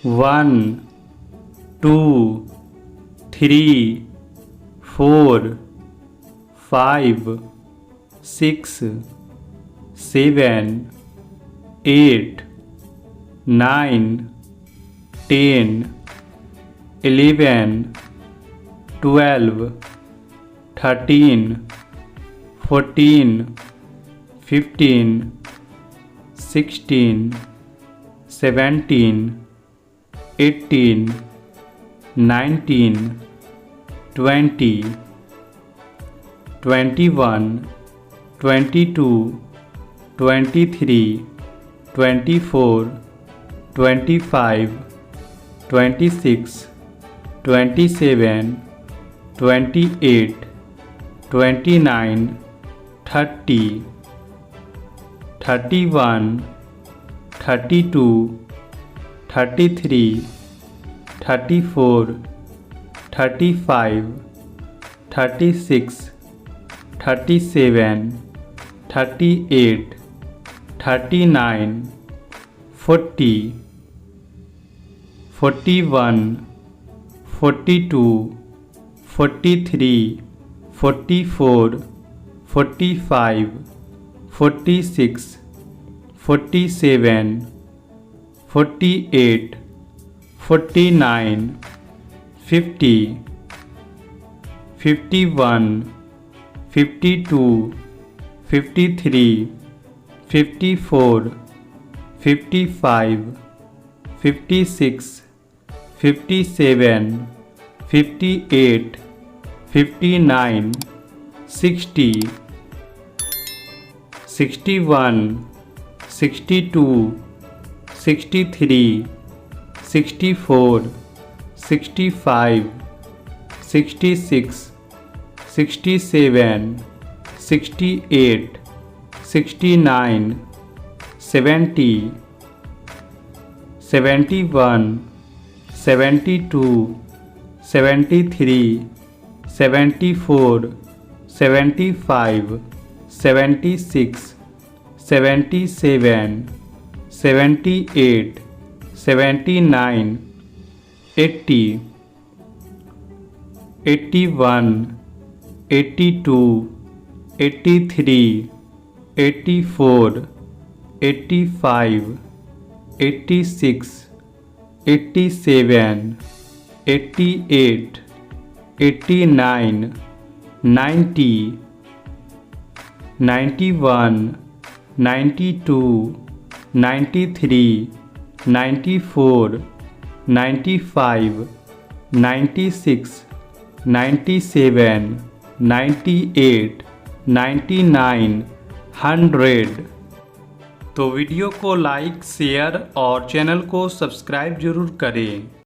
1 2 3 4 5 6 7 8 9 10 11 12 13 14 15 16 17 18 19 20 21 22 23 24 25 26 27 28 29 30 31 32 33 34 35 36 37 38 39 40 41 42 43 44 45 46 47 48 49 50 51 52 53 54 55 56 57 58 59 60 61 62 63 64 65 66 67 68 69 70 71 72 73 74 75 76 77 78 79 80 81 82 83 84 85 86 87 88 89 90 91 92 93 94 95 96 97 98 99 100। तो वीडियो को like share और चैनल को सब्सक्राइब जरूर करें।